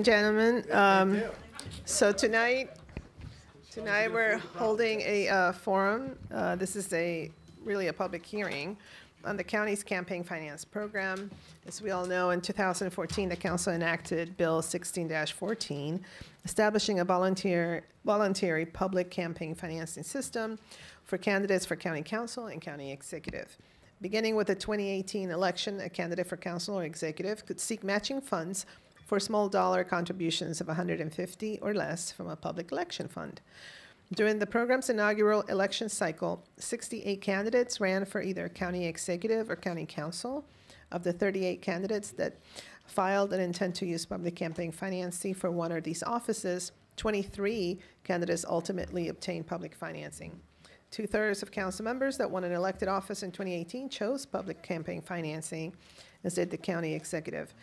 Gentlemen, so tonight we're holding a forum. This is really a public hearing on the county's campaign finance program. As we all know, in 2014, the council enacted Bill 16-14, establishing a voluntary public campaign financing system for candidates for county council and county executive. Beginning with the 2018 election, a candidate for council or executive could seek matching funds for small dollar contributions of $150 or less from a public election fund. During the program's inaugural election cycle, 68 candidates ran for either county executive or county council. Of the 38 candidates that filed an intent to use public campaign financing for one of these offices, 23 candidates ultimately obtained public financing. 2/3 of council members that won an elected office in 2018 chose public campaign financing, as did the county executive.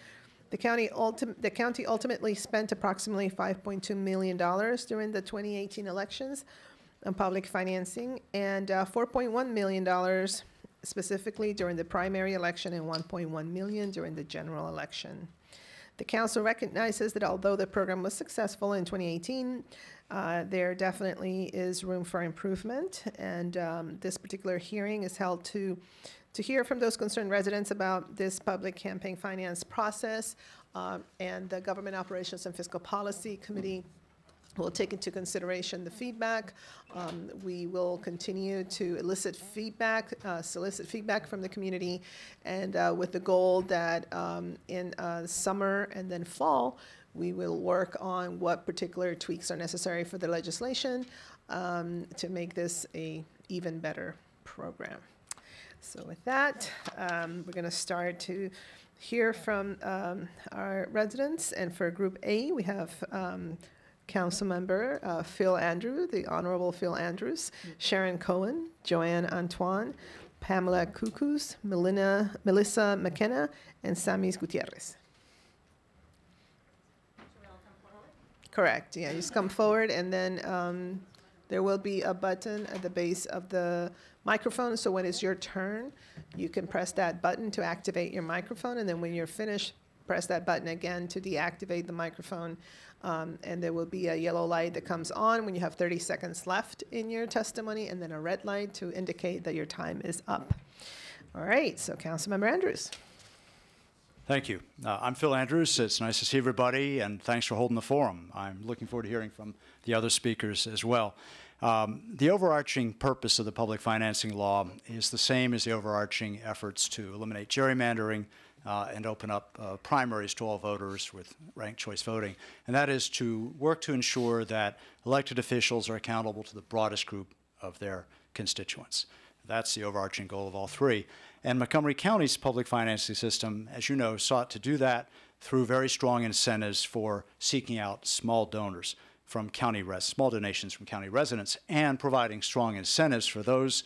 The county ultimately spent approximately $5.2 million during the 2018 elections on public financing, and $4.1 million specifically during the primary election and $1.1 million during the general election. The council recognizes that although the program was successful in 2018, there definitely is room for improvement, and this particular hearing is held to hear from those concerned residents about this public campaign finance process, and the Government Operations and Fiscal Policy Committee will take into consideration the feedback. We will continue to solicit feedback from the community, and with the goal that in summer and then fall, we will work on what particular tweaks are necessary for the legislation to make this an even better program. So with that, we're going to start to hear from our residents. And for Group A, we have Councilmember Phil Andrew, the Honorable Phil Andrews, Sharon Cohen, Joanne Antoine, Pamela Cucuz, Melissa McKenna, and Samis Gutierrez. Correct. Yeah, just come forward, and then there will be a button at the base of the microphone, so when it's your turn, you can press that button to activate your microphone, and then when you're finished, press that button again to deactivate the microphone, and there will be a yellow light that comes on when you have 30 seconds left in your testimony, and then a red light to indicate that your time is up. All right, so Councilmember Andrews. Thank you. I'm Phil Andrews. It's nice to see everybody, and thanks for holding the forum. I'm looking forward to hearing from the other speakers as well. The overarching purpose of the public financing law is the same as the overarching efforts to eliminate gerrymandering and open up primaries to all voters with ranked choice voting, and that is to work to ensure that elected officials are accountable to the broadest group of their constituents. That's the overarching goal of all three. And Montgomery County's public financing system, as you know, sought to do that through very strong incentives for seeking out small donors from small donations from county residents, and providing strong incentives for those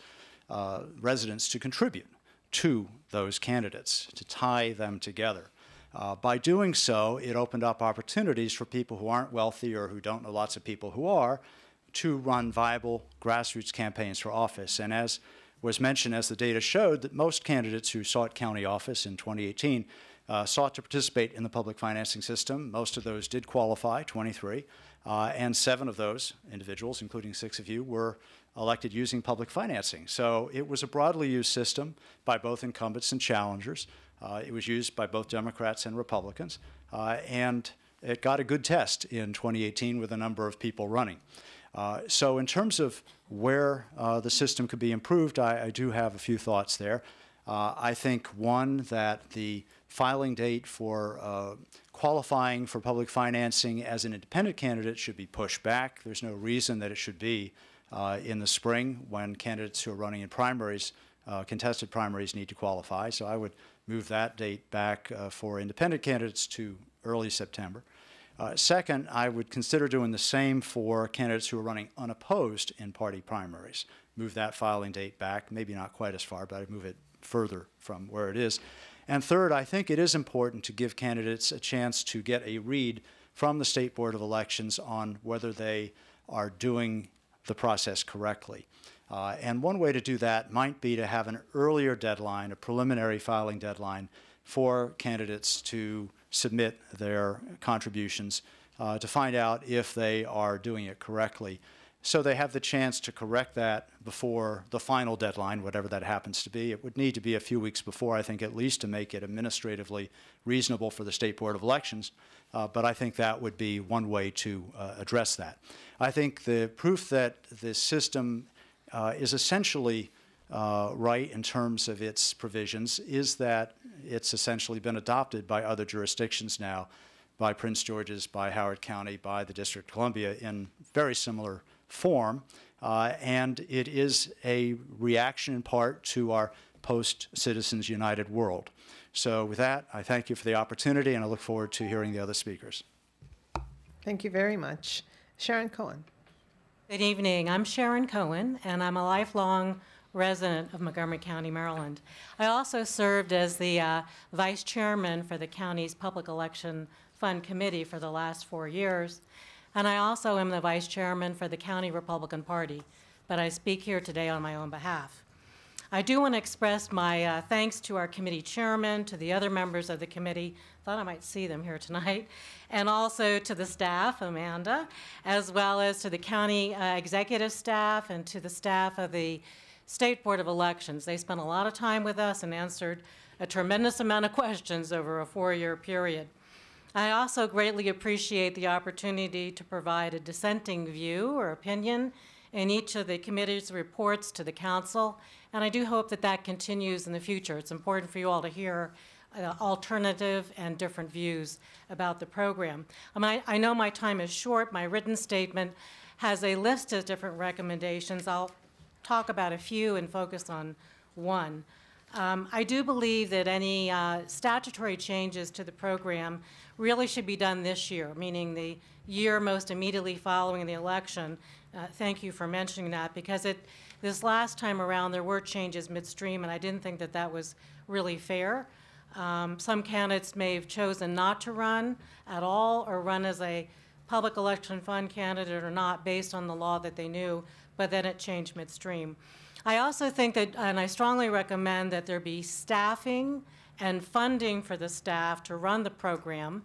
residents to contribute to those candidates, to tie them together. By doing so, it opened up opportunities for people who aren't wealthy or who don't know lots of people who are, to run viable grassroots campaigns for office. And as was mentioned, as the data showed, that most candidates who sought county office in 2018 sought to participate in the public financing system. Most of those did qualify, 23, and 7 of those individuals, including 6 of you, were elected using public financing. So it was a broadly used system by both incumbents and challengers. It was used by both Democrats and Republicans, and it got a good test in 2018 with a number of people running. So in terms of where the system could be improved, I do have a few thoughts there. I think, one, that the filing date for qualifying for public financing as an independent candidate should be pushed back. There's no reason that it should be in the spring, when candidates who are running in primaries, contested primaries, need to qualify. So I would move that date back for independent candidates to early September. Second, I would consider doing the same for candidates who are running unopposed in party primaries. Move that filing date back, maybe not quite as far, but I'd move it further from where it is. And third, I think it is important to give candidates a chance to get a read from the State Board of Elections on whether they are doing the process correctly. And one way to do that might be to have an earlier deadline, a preliminary filing deadline, for candidates to submit their contributions to find out if they are doing it correctly. So they have the chance to correct that before the final deadline, whatever that happens to be. It would need to be a few weeks before, I think, at least to make it administratively reasonable for the State Board of Elections. But I think that would be one way to address that. I think the proof that this system is essentially right in terms of its provisions is that it's essentially been adopted by other jurisdictions now, by Prince George's, by Howard County, by the District of Columbia in very similar form, and it is a reaction in part to our post-Citizens United world. So with that, I thank you for the opportunity, and I look forward to hearing the other speakers. Thank you very much. Sharon Cohen. Good evening. I'm Sharon Cohen, and I'm a lifelong resident of Montgomery County, Maryland. I also served as the vice chairman for the county's Public Election Fund Committee for the last 4 years. And I also am the vice chairman for the County Republican Party, but I speak here today on my own behalf. I do want to express my thanks to our committee chairman, to the other members of the committee, thought I might see them here tonight, and also to the staff, Amanda, as well as to the county executive staff and to the staff of the State Board of Elections. They spent a lot of time with us and answered a tremendous amount of questions over a 4-year period. I also greatly appreciate the opportunity to provide a dissenting view or opinion in each of the committee's reports to the council, and I do hope that that continues in the future. It's important for you all to hear alternative and different views about the program. I know my time is short. My written statement has a list of different recommendations. I'll talk about a few and focus on one. I do believe that any statutory changes to the program really should be done this year, meaning the year most immediately following the election. Thank you for mentioning that, because this last time around there were changes midstream, and I didn't think that that was really fair. Some candidates may have chosen not to run at all or run as a public election fund candidate or not based on the law that they knew, but then it changed midstream. I also think that, and I strongly recommend that there be staffing and funding for the staff to run the program.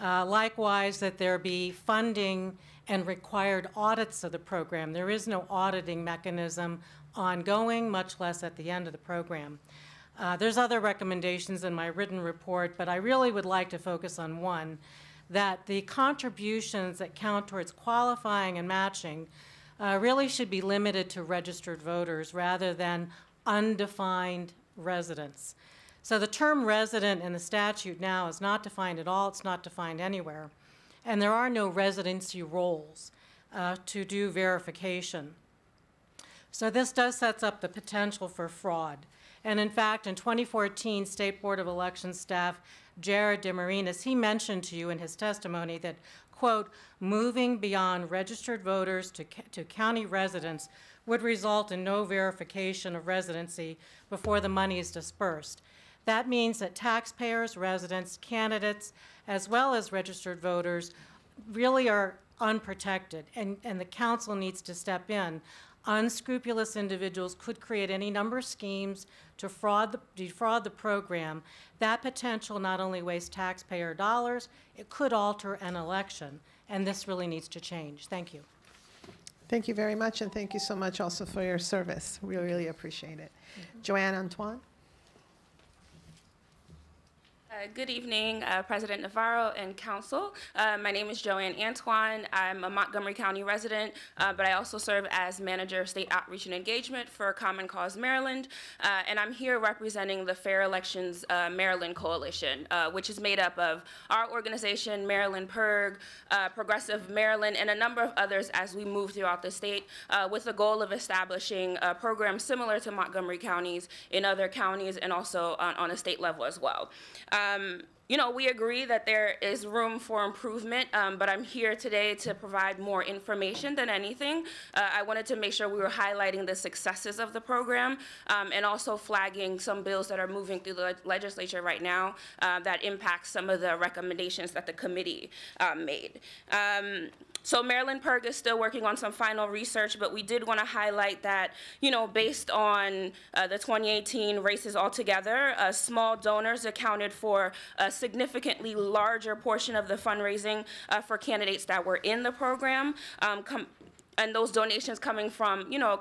Likewise, that there be funding and required audits of the program. There is no auditing mechanism ongoing, much less at the end of the program. There's other recommendations in my written report, but I really would like to focus on one, that the contributions that count towards qualifying and matching really should be limited to registered voters rather than undefined residents. So the term resident in the statute now is not defined at all. It's not defined anywhere. And there are no residency rolls to do verification. So this does set up the potential for fraud. And in fact, in 2014, State Board of Elections staff Jared DeMarinis, he mentioned to you in his testimony that, quote, moving beyond registered voters to county residents would result in no verification of residency before the money is dispersed. That means that taxpayers, residents, candidates, as well as registered voters really are unprotected, and the council needs to step in. Unscrupulous individuals could create any number of schemes to defraud the program. That potential not only wastes taxpayer dollars, it could alter an election, and this really needs to change. Thank you. Thank you very much, and thank you so much also for your service. We really appreciate it. Joanne Antoine. Good evening, President Navarro and Council. My name is Joanne Antoine. I'm a Montgomery County resident, but I also serve as Manager of State Outreach and Engagement for Common Cause Maryland, and I'm here representing the Fair Elections Maryland Coalition, which is made up of our organization, Maryland PIRG, Progressive Maryland, and a number of others as we move throughout the state with the goal of establishing a program similar to Montgomery counties in other counties and also on a state level as well. You know, we agree that there is room for improvement, but I'm here today to provide more information than anything. I wanted to make sure we were highlighting the successes of the program and also flagging some bills that are moving through the legislature right now that impact some of the recommendations that the committee made. So Maryland PERG is still working on some final research, but we did want to highlight that, you know, based on the 2018 races altogether, small donors accounted for a significantly larger portion of the fundraising for candidates that were in the program. And those donations coming from, you know,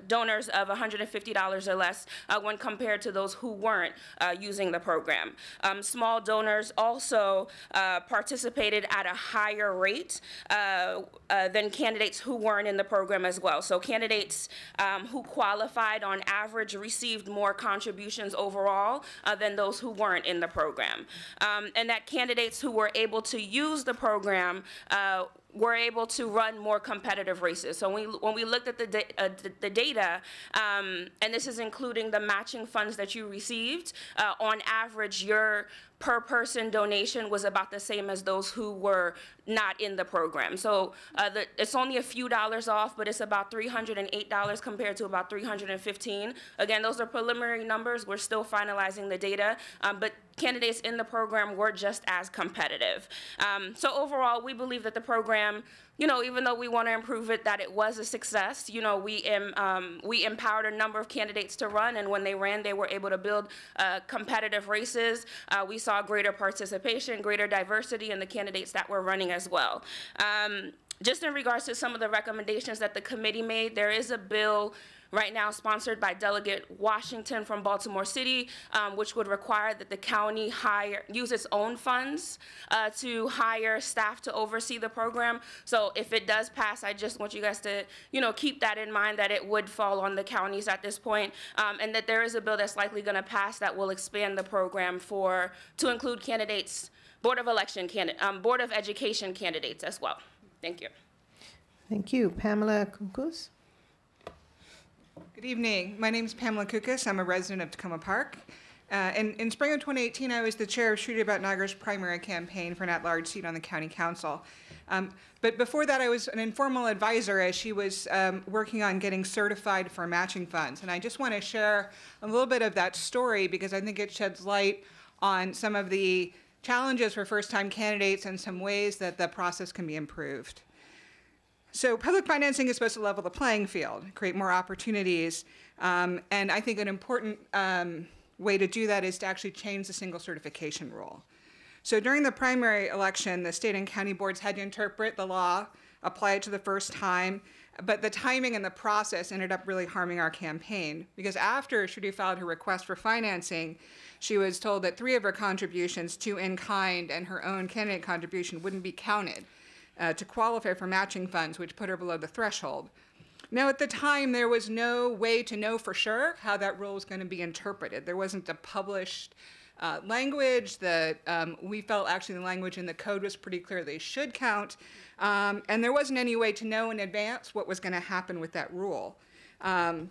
donors of $150 or less when compared to those who weren't using the program. Small donors also participated at a higher rate than candidates who weren't in the program as well. So candidates who qualified on average received more contributions overall than those who weren't in the program. And that candidates who were able to use the program were able to run more competitive races. So when we looked at the data, and this is including the matching funds that you received, on average, your per person donation was about the same as those who were not in the program. So it's only a few dollars off, but it's about $308 compared to about $315. Again, those are preliminary numbers. We're still finalizing the data, but candidates in the program were just as competitive. So overall, we believe that the program, you know, even though we want to improve it, that it was a success. You know, we empowered a number of candidates to run, and when they ran, they were able to build competitive races. We saw greater participation, greater diversity in the candidates that were running as well. Just in regards to some of the recommendations that the committee made, there is a bill right now sponsored by Delegate Washington from Baltimore City, which would require that the county use its own funds to hire staff to oversee the program. So if it does pass, I just want you guys to, you know, keep that in mind, that it would fall on the counties at this point, and that there is a bill that's likely going to pass that will expand the program to include candidates, Board of Education candidates as well. Thank you. Thank you. Pamela Kunkus? Good evening. My name is Pamela Kukas. I'm a resident of Tacoma Park. In spring of 2018, I was the chair of Shruti Bhatnagar's primary campaign for an at-large seat on the county council. But before that, I was an informal advisor as she was working on getting certified for matching funds. And I just want to share a little bit of that story because I think it sheds light on some of the challenges for first-time candidates and some ways that the process can be improved. So public financing is supposed to level the playing field, create more opportunities, and I think an important way to do that is to actually change the single certification rule. So during the primary election, the state and county boards had to interpret the law, apply it to the first time, but the timing and the process ended up really harming our campaign because after Shruti filed her request for financing, she was told that 3 of her contributions, 2 in kind and her own candidate contribution, wouldn't be counted to qualify for matching funds, which put her below the threshold. Now, at the time, there was no way to know for sure how that rule was going to be interpreted. There wasn't a published language that we felt actually the language in the code was pretty clear they should count, and there wasn't any way to know in advance what was going to happen with that rule. And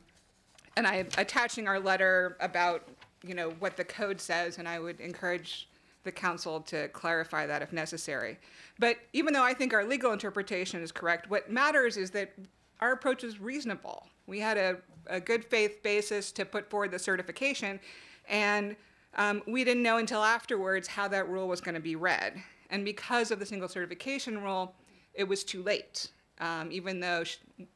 I'm attaching our letter about, you know, what the code says, and I would encourage the council to clarify that if necessary. But even though I think our legal interpretation is correct, what matters is that our approach is reasonable. We had a good faith basis to put forward the certification, and we didn't know until afterwards how that rule was going to be read. And because of the single certification rule, it was too late. Even though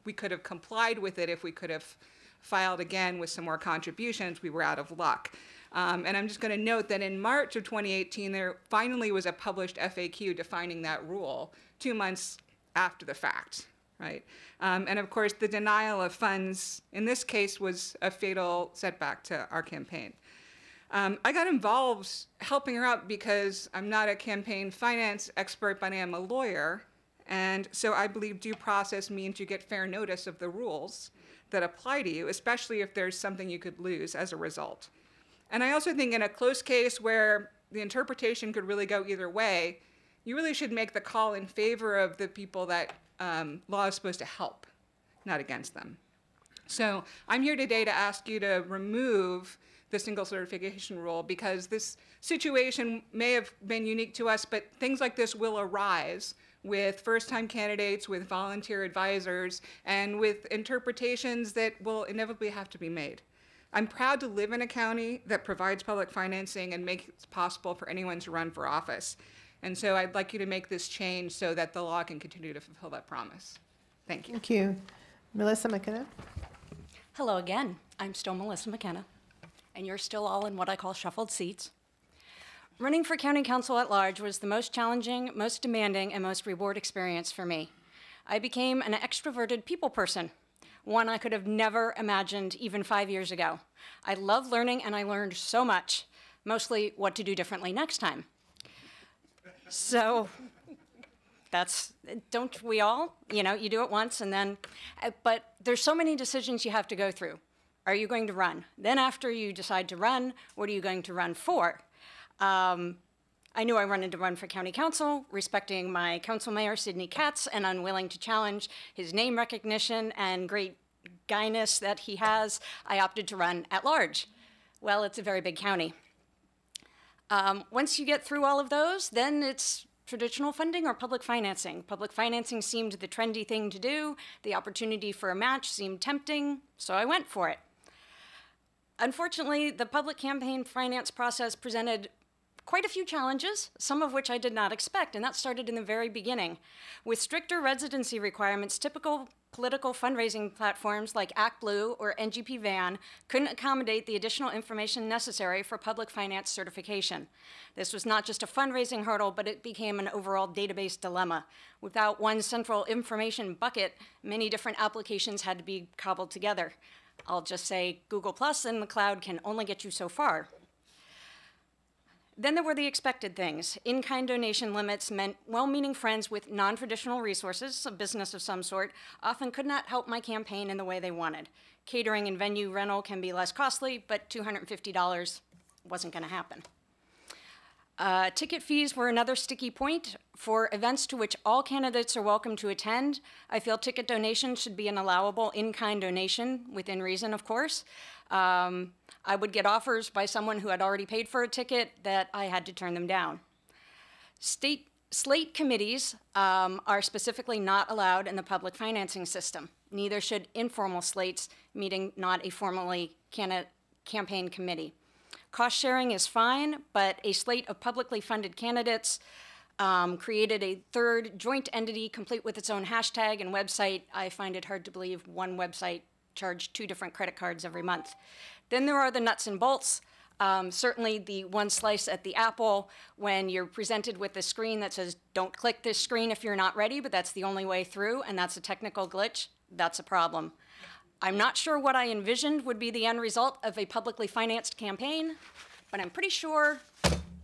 we could have complied with it if we could have filed again with some more contributions, we were out of luck. And I'm just going to note that in March of 2018, there finally was a published FAQ defining that rule 2 months after the fact, right? And of course, the denial of funds in this case was a fatal setback to our campaign. I got involved helping her out because I'm not a campaign finance expert, but I am a lawyer. And so I believe due process means you get fair notice of the rules that apply to you, especially if there's something you could lose as a result. And I also think in a close case where the interpretation could really go either way, you really should make the call in favor of the people that law is supposed to help, not against them. So I'm here today to ask you to remove the single certification rule because this situation may have been unique to us, but things like this will arise with first-time candidates, with volunteer advisors, and with interpretations that will inevitably have to be made. I'm proud to live in a county that provides public financing and makes it possible for anyone to run for office. And so I'd like you to make this change so that the law can continue to fulfill that promise. Thank you. Thank you. Melissa McKenna? Hello again. I'm still Melissa McKenna, and you're still all in what I call shuffled seats. Running for county council at large was the most challenging, most demanding, and most reward experience for me. I became an extroverted people person, one I could have never imagined even 5 years ago. I love learning, and I learned so much, mostly what to do differently next time. So don't we all? You know, you do it once and then, but there's so many decisions you have to go through. Are you going to run? Then after you decide to run, what are you going to run for? I knew I wanted to run for county council, respecting my council mayor, Sidney Katz, and unwilling to challenge his name recognition and great guyness that he has. I opted to run at large. Well, it's a very big county. Once you get through all of those, then it's traditional funding or public financing. Public financing seemed the trendy thing to do. The opportunity for a match seemed tempting, so I went for it. Unfortunately, the public campaign finance process presented quite a few challenges, some of which I did not expect, and that started in the very beginning. With stricter residency requirements, typical political fundraising platforms like ActBlue or NGP Van couldn't accommodate the additional information necessary for public finance certification. This was not just a fundraising hurdle, but it became an overall database dilemma. Without one central information bucket, many different applications had to be cobbled together. I'll just say Google Plus and the cloud can only get you so far. Then there were the expected things. In-kind donation limits meant well-meaning friends with non-traditional resources, a business of some sort, often could not help my campaign in the way they wanted. Catering and venue rental can be less costly, but $250 wasn't going to happen. Ticket fees were another sticky point. For events to which all candidates are welcome to attend, I feel ticket donations should be an allowable in-kind donation, within reason, of course. I would get offers by someone who had already paid for a ticket that I had to turn them down. Slate committees are specifically not allowed in the public financing system. Neither should informal slates, meaning not a formally campaign committee. Cost sharing is fine, but a slate of publicly funded candidates created a third joint entity complete with its own hashtag and website. I find it hard to believe one website charged 2 different credit cards every month. Then there are the nuts and bolts. Certainly the one slice at the apple when you're presented with a screen that says, don't click this screen if you're not ready, but that's the only way through, and that's a technical glitch, that's a problem. I'm not sure what I envisioned would be the end result of a publicly financed campaign, but I'm pretty sure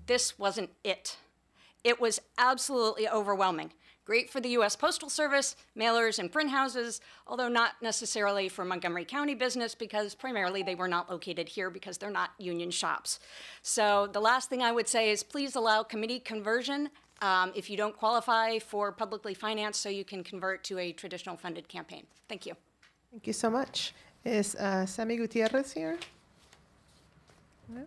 this wasn't it. It was absolutely overwhelming. Great for the U.S. Postal Service, mailers and print houses, although not necessarily for Montgomery County business because primarily they were not located here because they're not union shops. So the last thing I would say is please allow committee conversion if you don't qualify for publicly financed so you can convert to a traditional funded campaign. Thank you. Thank you so much. Is Sammy Gutierrez here? No?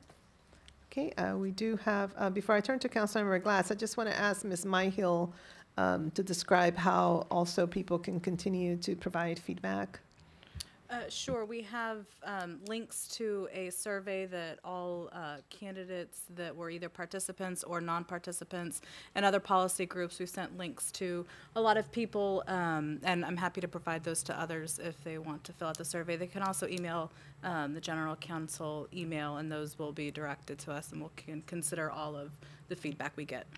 Okay, we do have, before I turn to Councilmember Glass, I just want to ask Ms. Myhill to describe how also people can continue to provide feedback. Sure. We have links to a survey that all candidates that were either participants or non-participants and other policy groups, we sent links to a lot of people, and I'm happy to provide those to others if they want to fill out the survey. They can also email the General Counsel email, and those will be directed to us, and we'll consider all of the feedback we get.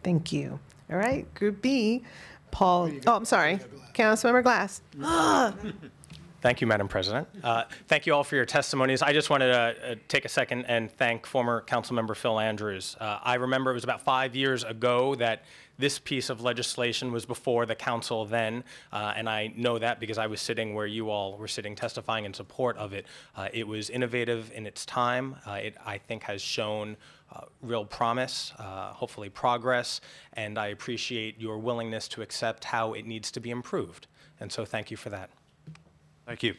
Thank you. All right, Group B, Paul, oh, I'm sorry, Councilmember Glass. Thank you, Madam President. Thank you all for your testimonies. I just wanted to take a second and thank former Councilmember Phil Andrews. I remember it was about 5 years ago that this piece of legislation was before the council then, and I know that because I was sitting where you all were sitting testifying in support of it. It was innovative in its time. It, I think, has shown real promise, hopefully progress, and I appreciate your willingness to accept how it needs to be improved. And so thank you for that. Thank you.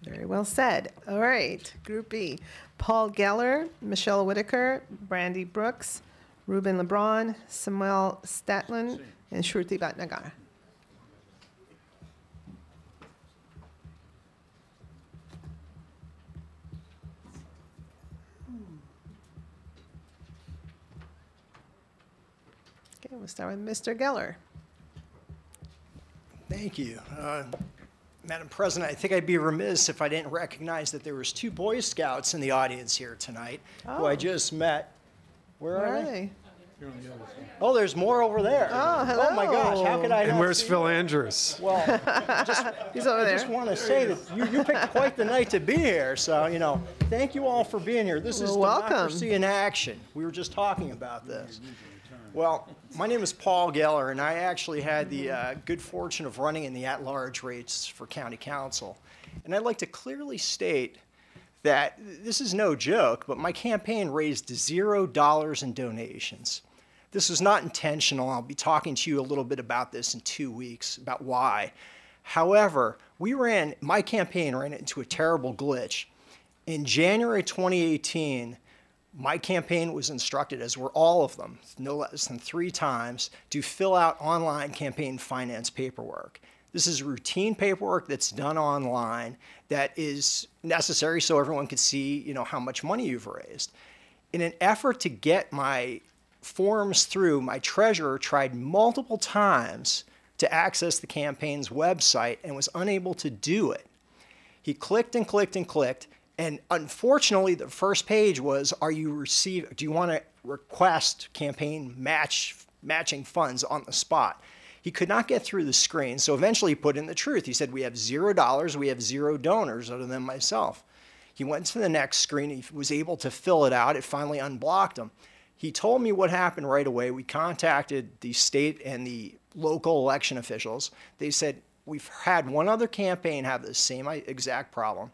Very well said. All right, Group B, Paul Geller, Michelle Whitaker, Brandy Brooks, Ruben LeBron, Samuel Statlin, and Shruti Bhatnagar. Okay, we'll start with Mr. Geller. Thank you. Madam President, I think I'd be remiss if I didn't recognize that there was 2 Boy Scouts in the audience here tonight who I just met. Where are they? Oh, there's more over there. Oh, hello. Oh my gosh, how could I And not where's see Phil that? Andrews? Well, He's over I there. just want to say that you picked quite the night to be here. So, you know, thank you all for being here. This is Well, welcome. democracy in action. We were just talking about this. Well, my name is Paul Geller, and I actually had the good fortune of running in the at-large race for county council. And I'd like to clearly state that this is no joke, but my campaign raised $0 in donations. This was not intentional. I'll be talking to you a little bit about this in 2 weeks, about why. However, my campaign ran into a terrible glitch. In January 2018, my campaign was instructed, as were all of them, no less than 3 times, to fill out online campaign finance paperwork. This is routine paperwork that's done online that is necessary so everyone can see, you know, how much money you've raised. In an effort to get my forms through, my treasurer tried multiple times to access the campaign's website and was unable to do it. He clicked and clicked and clicked, and unfortunately, the first page was, do you want to request campaign matching funds on the spot? He could not get through the screen, so eventually he put in the truth. He said, we have $0, we have 0 donors other than myself. He went to the next screen, he was able to fill it out, it finally unblocked him. He told me what happened right away. We contacted the state and the local election officials. They said, we've had one other campaign have the same exact problem.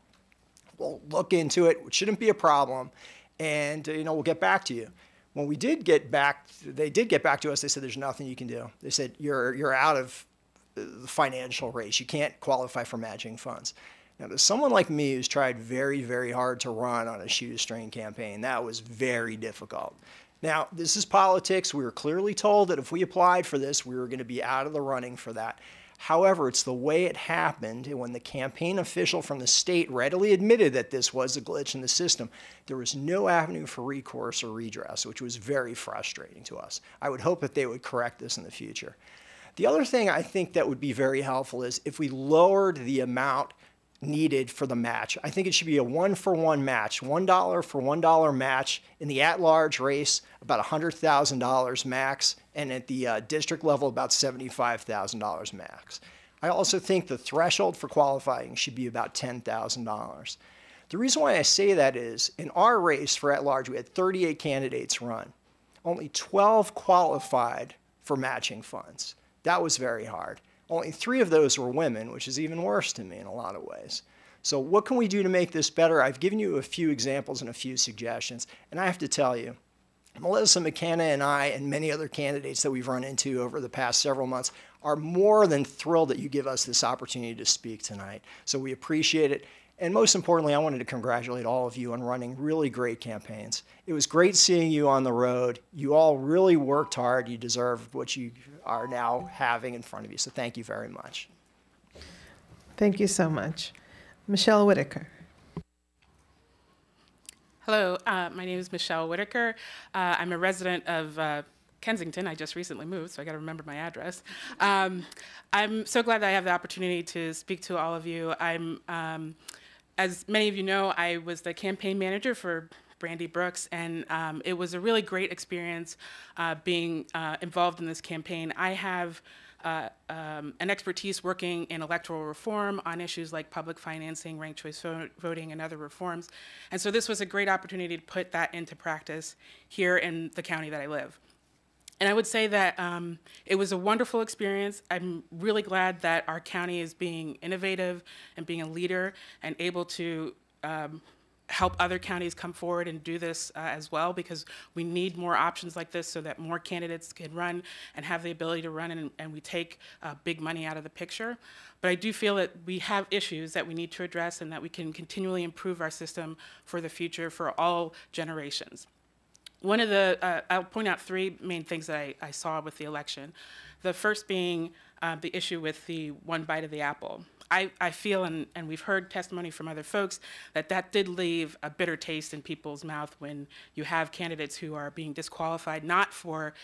We'll look into it. It shouldn't be a problem, and we'll get back to you. When we did get back, they did get back to us. They said, there's nothing you can do. They said, you're out of the financial race. You can't qualify for matching funds. Now, to someone like me who's tried very, very hard to run on a shoestring campaign, that was very difficult. Now, this is politics. We were clearly told that if we applied for this, we were going to be out of the running for that. However, it's the way it happened, and when the campaign official from the state readily admitted that this was a glitch in the system, there was no avenue for recourse or redress, which was very frustrating to us. I would hope that they would correct this in the future. The other thing I think that would be very helpful is if we lowered the amount needed for the match. I think it should be a 1-for-1 match, $1 for $1 match in the at-large race, about $100,000 max, and at the district level, about $75,000 max. I also think the threshold for qualifying should be about $10,000. The reason why I say that is, in our race for at-large, we had 38 candidates run. Only 12 qualified for matching funds. That was very hard. Only 3 of those were women, which is even worse to me in a lot of ways. So what can we do to make this better? I've given you a few examples and a few suggestions, and I have to tell you, Melissa McKenna and I and many other candidates that we've run into over the past several months are more than thrilled that you give us this opportunity to speak tonight. So we appreciate it. And most importantly, I wanted to congratulate all of you on running really great campaigns. It was great seeing you on the road. You all really worked hard. You deserve what you are now having in front of you. So thank you very much. Thank you so much. Michelle Whitaker. Hello, my name is Michelle Whitaker. I'm a resident of Kensington. I just recently moved, so I got to remember my address. I'm so glad that I have the opportunity to speak to all of you. As many of you know, I was the campaign manager for Brandy Brooks, and it was a really great experience being involved in this campaign. I have an expertise working in electoral reform on issues like public financing, ranked choice voting, and other reforms. And so this was a great opportunity to put that into practice here in the county that I live. And I would say that it was a wonderful experience. I'm really glad that our county is being innovative and being a leader and able to help other counties come forward and do this as well, because we need more options like this so that more candidates can run and have the ability to run, and we take big money out of the picture. But I do feel that we have issues that we need to address and that we can continually improve our system for the future for all generations. One of the, I'll point out 3 main things that I saw with the election. The first being the issue with the one bite of the apple. I feel, and we've heard testimony from other folks, that did leave a bitter taste in people's mouth when you have candidates who are being disqualified, not for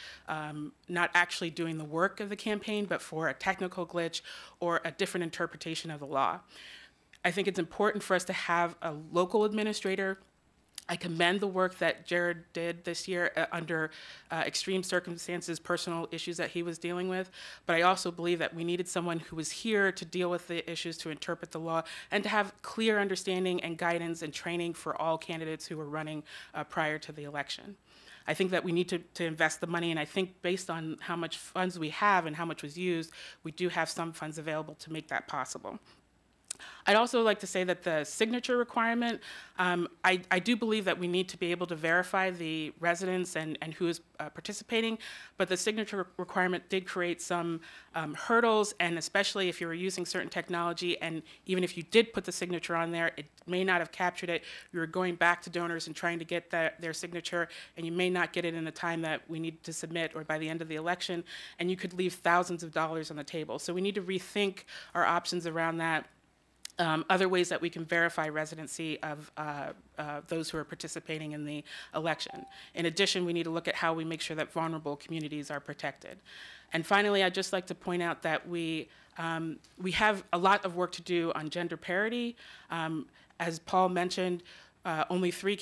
not actually doing the work of the campaign, but for a technical glitch or a different interpretation of the law. I think it's important for us to have a local administrator. I commend the work that Jared did this year under extreme circumstances, personal issues that he was dealing with. But I also believe that we needed someone who was here to deal with the issues, to interpret the law, and to have clear understanding and guidance and training for all candidates who were running prior to the election. I think that we need to invest the money, and I think based on how much funds we have and how much was used, we do have some funds available to make that possible. I'd also like to say that the signature requirement, I do believe that we need to be able to verify the residents and who is participating, but the signature requirement did create some hurdles, and especially if you were using certain technology, and even if you did put the signature on there, it may not have captured it. You were going back to donors and trying to get their signature, and you may not get it in the time that we need to submit or by the end of the election, and you could leave thousands of dollars on the table. So we need to rethink our options around that. Other ways that we can verify residency of those who are participating in the election. In addition, we need to look at how we make sure that vulnerable communities are protected. And finally, I'd just like to point out that we have a lot of work to do on gender parity. As Paul mentioned, only three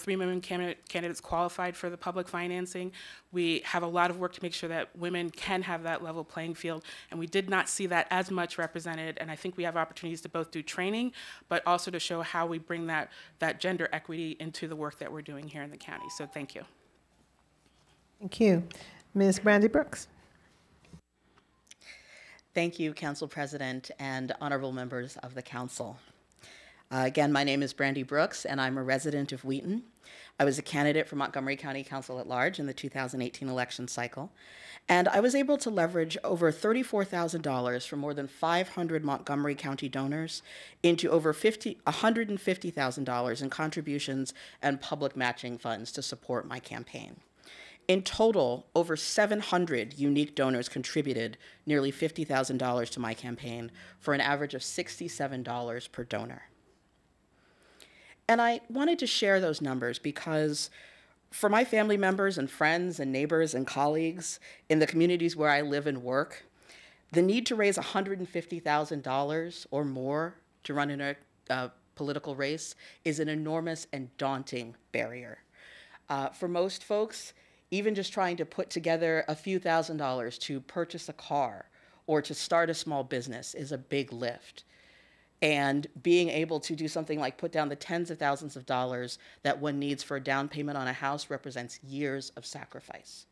women candidates qualified for the public financing. We have a lot of work to make sure that women can have that level playing field, and we did not see that as much represented, and I think we have opportunities to both do training, but also to show how we bring that gender equity into the work that we're doing here in the county. So thank you. Thank you. Ms. Brandy Brooks. Thank you, Council President and honorable members of the council. Again, my name is Brandy Brooks, and I'm a resident of Wheaton. I was a candidate for Montgomery County Council at Large in the 2018 election cycle, and I was able to leverage over $34,000 from more than 500 Montgomery County donors into over $150,000 in contributions and public matching funds to support my campaign. In total, over 700 unique donors contributed nearly $50,000 to my campaign for an average of $67 per donor. And I wanted to share those numbers because for my family members and friends and neighbors and colleagues in the communities where I live and work, the need to raise $150,000 or more to run in a political race is an enormous and daunting barrier. For most folks, even just trying to put together a few $1,000s to purchase a car or to start a small business is a big lift. And being able to do something like put down the tens of thousands of dollars that one needs for a down payment on a house represents years of sacrifice.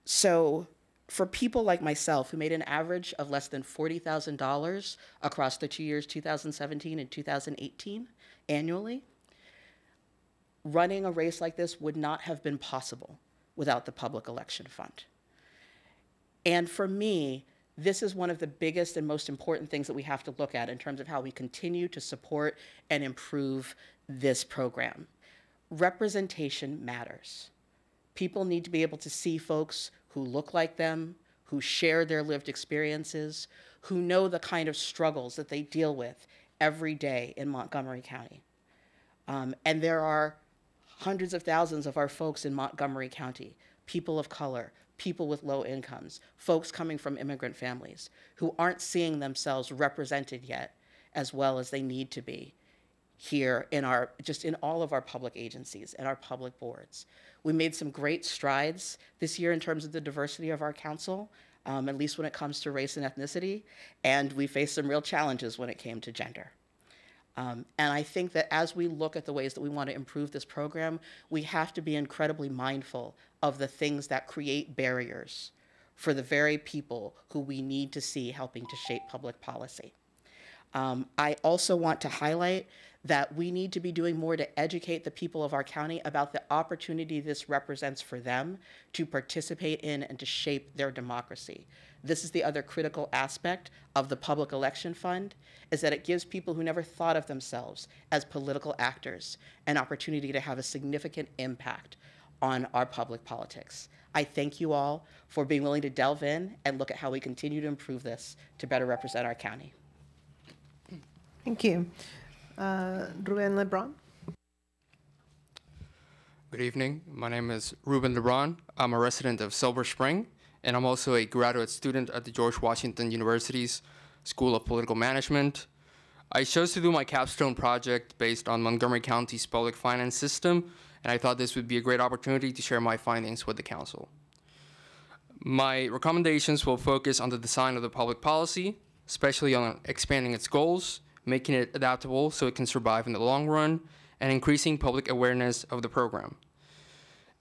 So for people like myself who made an average of less than $40,000 across the 2 years, 2017 and 2018 annually, running a race like this would not have been possible without the Public Election Fund. And for me, this is one of the biggest and most important things that we have to look at in terms of how we continue to support and improve this program. Representation matters. People need to be able to see folks who look like them, who share their lived experiences, who know the kind of struggles that they deal with every day in Montgomery County. And there are hundreds of thousands of our folks in Montgomery County, people of color, people with low incomes, folks coming from immigrant families who aren't seeing themselves represented yet as well as they need to be here in in all of our public agencies and our public boards. We made some great strides this year in terms of the diversity of our council, at least when it comes to race and ethnicity, and we faced some real challenges when it came to gender. And I think that as we look at the ways that we want to improve this program, we have to be incredibly mindful of the things that create barriers for the very people who we need to see helping to shape public policy. I also want to highlight that we need to be doing more to educate the people of our county about the opportunity this represents for them to participate in and to shape their democracy. This is the other critical aspect of the Public Election Fund, is that it gives people who never thought of themselves as political actors an opportunity to have a significant impact on our public politics. I thank you all for being willing to delve in and look at how we continue to improve this to better represent our county. Thank you. Ruben Lebron. Good evening. My name is Ruben Lebron. I'm a resident of Silver Spring, and I'm also a graduate student at the George Washington University's School of Political Management. I chose to do my capstone project based on Montgomery County's public finance system, and I thought this would be a great opportunity to share my findings with the council. My recommendations will focus on the design of the public policy, especially on expanding its goals, making it adaptable so it can survive in the long run, and increasing public awareness of the program.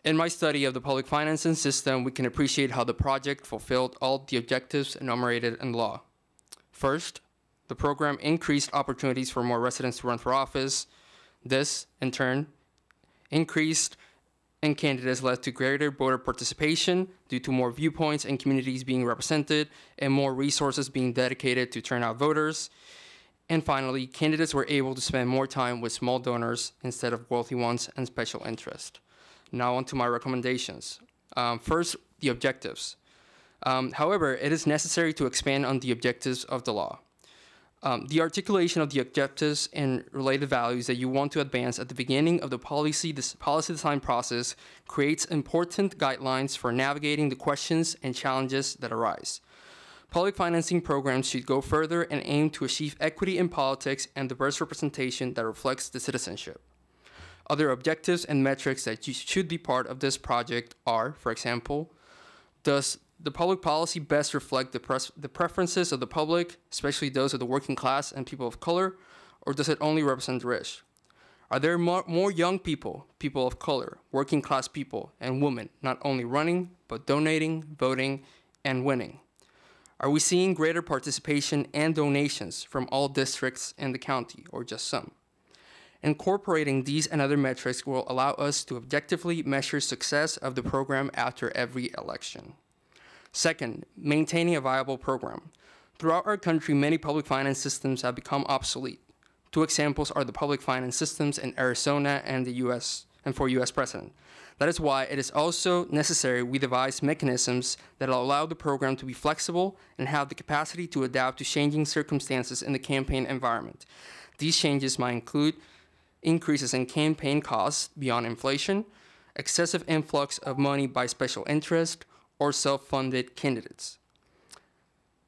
In my study of the public financing system, we can appreciate how the project fulfilled all the objectives enumerated in law. First, the program increased opportunities for more residents to run for office. This, in turn, increased in candidates led to greater voter participation due to more viewpoints and communities being represented and more resources being dedicated to turnout voters. And finally, candidates were able to spend more time with small donors instead of wealthy ones and special interest. Now on to my recommendations. First, the objectives. However, it is necessary to expand on the objectives of the law. The articulation of the objectives and related values that you want to advance at the beginning of the policy design process creates important guidelines for navigating the questions and challenges that arise. Public financing programs should go further and aim to achieve equity in politics and diverse representation that reflects the citizenship. Other objectives and metrics that should be part of this project are, for example, does the public policy best reflect the preferences of the public, especially those of the working class and people of color, or does it only represent the rich? Are there more young people, people of color, working class people, and women not only running, but donating, voting, and winning? Are we seeing greater participation and donations from all districts in the county, or just some? Incorporating these and other metrics will allow us to objectively measure success of the program after every election. Second, maintaining a viable program. Throughout our country, many public finance systems have become obsolete. Two examples are the public finance systems in Arizona and the US, and for US president. That is why it is also necessary we devise mechanisms that allow the program to be flexible and have the capacity to adapt to changing circumstances in the campaign environment. These changes might include increases in campaign costs beyond inflation, excessive influx of money by special interest, or self-funded candidates.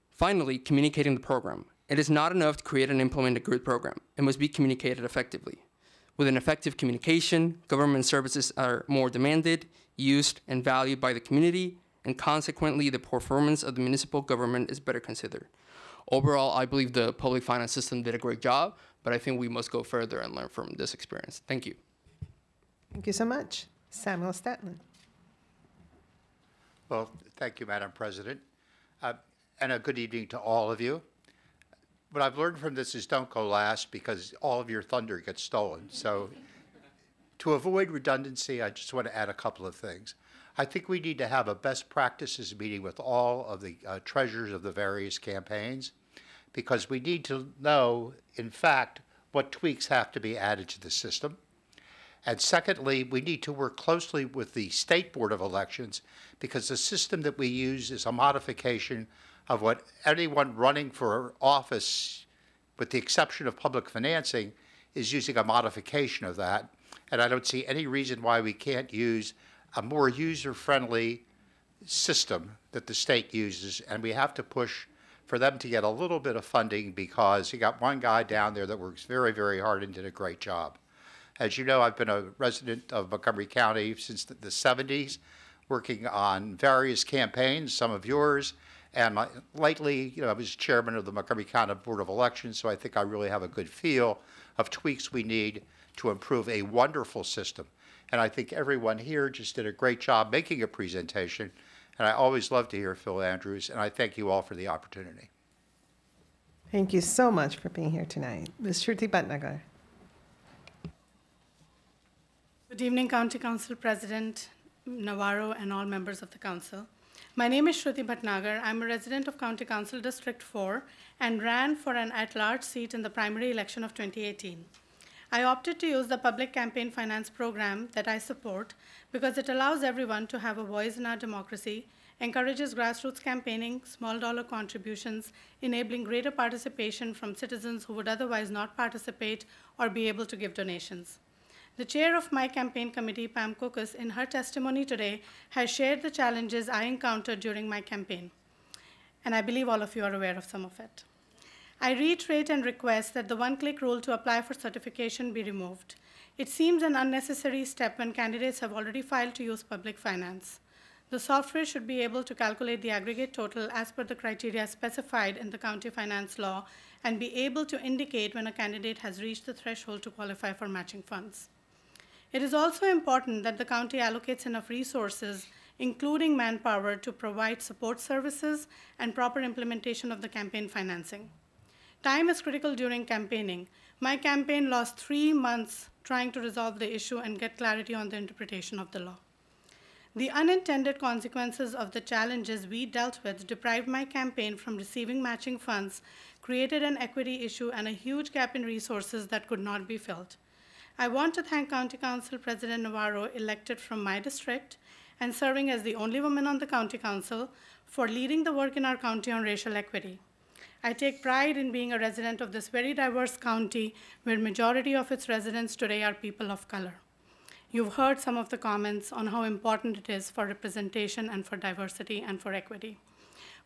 Finally, communicating the program. It is not enough to create and implement a good program. It must be communicated effectively. With an effective communication, government services are more demanded, used, and valued by the community, and consequently, the performance of the municipal government is better considered. Overall, I believe the public finance system did a great job, but I think we must go further and learn from this experience. Thank you. Thank you so much. Samuel Statman. Well, thank you, Madam President, and a good evening to all of you. What I've learned from this is don't go last because all of your thunder gets stolen. So to avoid redundancy, I just want to add a couple of things. I think we need to have a best practices meeting with all of the treasurers of the various campaigns because we need to know, in fact, what tweaks have to be added to the system. And secondly, we need to work closely with the State Board of Elections because the system that we use is a modification of what anyone running for office, with the exception of public financing, is using a modification of that. And I don't see any reason why we can't use a more user-friendly system that the state uses. And we have to push for them to get a little bit of funding because you got one guy down there that works very, very hard and did a great job. As you know, I've been a resident of Montgomery County since the 70s, working on various campaigns, some of yours. And lately, I was chairman of the Montgomery County Board of Elections, so I think I really have a good feel of tweaks we need to improve a wonderful system. And I think everyone here just did a great job making a presentation. And I always love to hear Phil Andrews, and I thank you all for the opportunity. Thank you so much for being here tonight. Ms. Shruti Bhatnagar. Good evening, County Council President Navarro and all members of the Council. My name is Shruti Bhatnagar. I'm a resident of County Council District 4 and ran for an at-large seat in the primary election of 2018. I opted to use the public campaign finance program that I support because it allows everyone to have a voice in our democracy encourages grassroots campaigning, small dollar contributions, enabling greater participation from citizens who would otherwise not participate or be able to give donations. The chair of my campaign committee, Pam Cookus, in her testimony today, has shared the challenges I encountered during my campaign. And I believe all of you are aware of some of it. I reiterate and request that the one-click rule to apply for certification be removed. It seems an unnecessary step when candidates have already filed to use public finance. The software should be able to calculate the aggregate total as per the criteria specified in the county finance law and be able to indicate when a candidate has reached the threshold to qualify for matching funds. It is also important that the county allocates enough resources, including manpower, to provide support services and proper implementation of the campaign financing. Time is critical during campaigning. My campaign lost 3 months trying to resolve the issue and get clarity on the interpretation of the law. The unintended consequences of the challenges we dealt with deprived my campaign from receiving matching funds, created an equity issue, and a huge gap in resources that could not be filled. I want to thank County Council President Navarro, elected from my district and serving as the only woman on the County Council, for leading the work in our county on racial equity. I take pride in being a resident of this very diverse county where majority of its residents today are people of color. You've heard some of the comments on how important it is for representation and for diversity and for equity.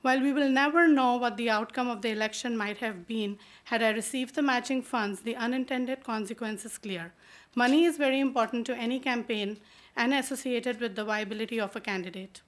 While we will never know what the outcome of the election might have been had I received the matching funds, the unintended consequence is clear. Money is very important to any campaign and associated with the viability of a candidate.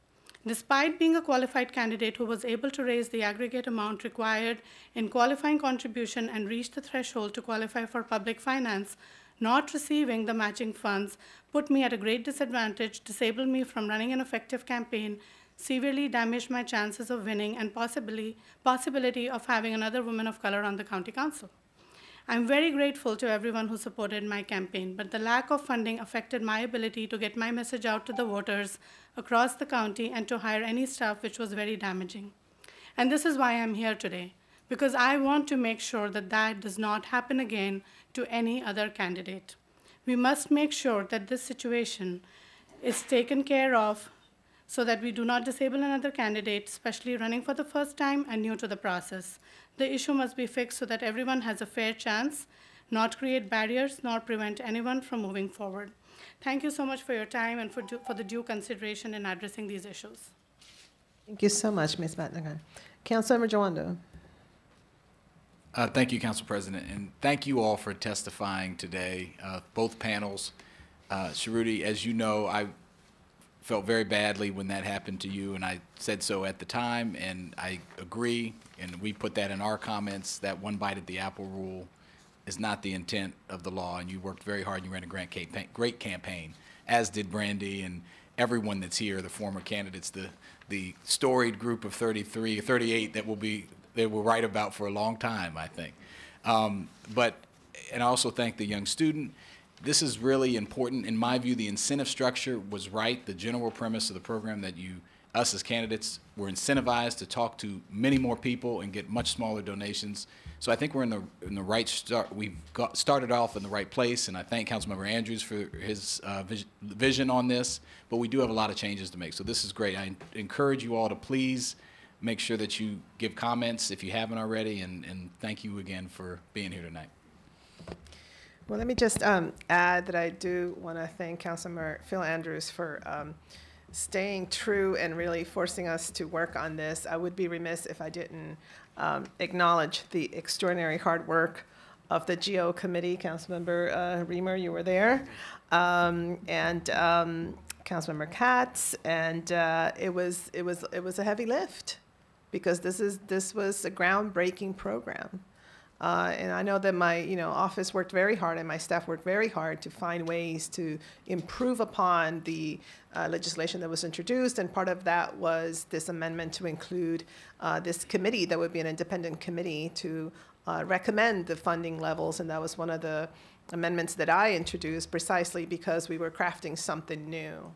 Despite being a qualified candidate who was able to raise the aggregate amount required in qualifying contribution and reach the threshold to qualify for public finance, not receiving the matching funds put me at a great disadvantage, disabled me from running an effective campaign, severely damaged my chances of winning, and possibility of having another woman of color on the county council. I'm very grateful to everyone who supported my campaign, but the lack of funding affected my ability to get my message out to the voters across the county and to hire any staff, which was very damaging. And this is why I'm here today, because I want to make sure that that does not happen again to any other candidate. We must make sure that this situation is taken care of so that we do not disable another candidate, especially running for the first time and new to the process. The issue must be fixed so that everyone has a fair chance, not create barriers, nor prevent anyone from moving forward. Thank you so much for your time and for the due consideration in addressing these issues. Thank you so much, Ms. Bhatnagar. Councilmember Jawando. Thank you, Council President, and thank you all for testifying today, both panels. Shruti, as you know, I felt very badly when that happened to you, and I said so at the time, and I agree, and we put that in our comments, that one bite at the apple rule is not the intent of the law, and you worked very hard, and you ran a great campaign, as did Brandy and everyone that's here, the former candidates, the storied group of 33, 38 that they will write about for a long time, I think. And I also thank the young student. This is really important. In my view, the incentive structure was right. The general premise of the program that us as candidates were incentivized to talk to many more people and get much smaller donations. So I think we're in the right start. We've started off in the right place, and I thank Councilmember Andrews for his vision on this, but we do have a lot of changes to make. So this is great. I encourage you all to please make sure that you give comments if you haven't already, and thank you again for being here tonight. Well, let me just add that I do want to thank Councilmember Phil Andrews for staying true and really forcing us to work on this. I would be remiss if I didn't acknowledge the extraordinary hard work of the GO committee. Councilmember Reamer, you were there, and Councilmember Katz, and it was a heavy lift because this was a groundbreaking program. And I know that my office worked very hard and my staff worked very hard to find ways to improve upon the legislation that was introduced, and part of that was this amendment to include this committee that would be an independent committee to recommend the funding levels, and that was one of the amendments that I introduced precisely because we were crafting something new.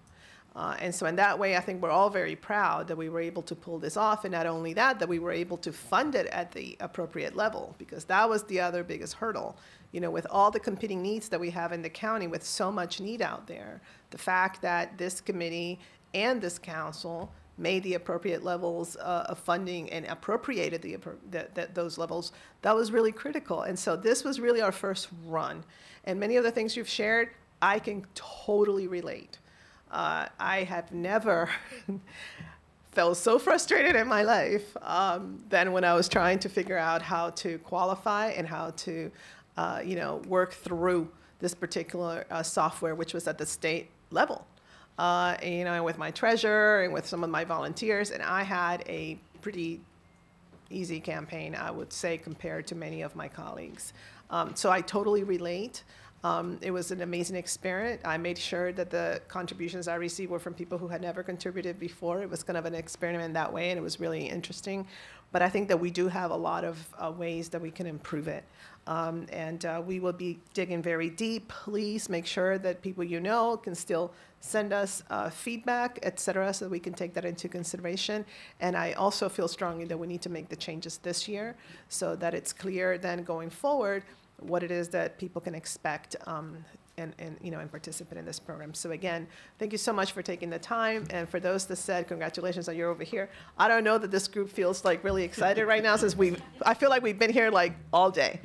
And so in that way, I think we're all very proud that we were able to pull this off, and not only that we were able to fund it at the appropriate level, because that was the other biggest hurdle. With all the competing needs that we have in the county, with so much need out there, the fact that this committee and this council made the appropriate levels of funding and appropriated those levels, that was really critical. And so this was really our first run. And many of the things you've shared, I can totally relate. I have never felt so frustrated in my life than when I was trying to figure out how to qualify and how to, work through this particular software, which was at the state level. And with my treasurer and with some of my volunteers, and I had a pretty easy campaign, I would say, compared to many of my colleagues. So I totally relate. It was an amazing experience. I made sure that the contributions I received were from people who had never contributed before. It was kind of an experiment that way, and it was really interesting. But I think that we do have a lot of ways that we can improve it. And we will be digging very deep. Please make sure that people can still send us feedback, et cetera, so that we can take that into consideration. And I also feel strongly that we need to make the changes this year so that it's clear then going forward what it is that people can expect and participate in this program. So again, thank you so much for taking the time. And for those that said, congratulations that you're over here. I don't know that this group feels like really excited right now since I feel like we've been here like all day,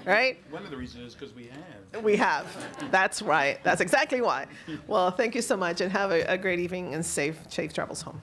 right? One of the reasons is because we have. We have. That's right. That's exactly why. Well, thank you so much and have a great evening and safe travels home.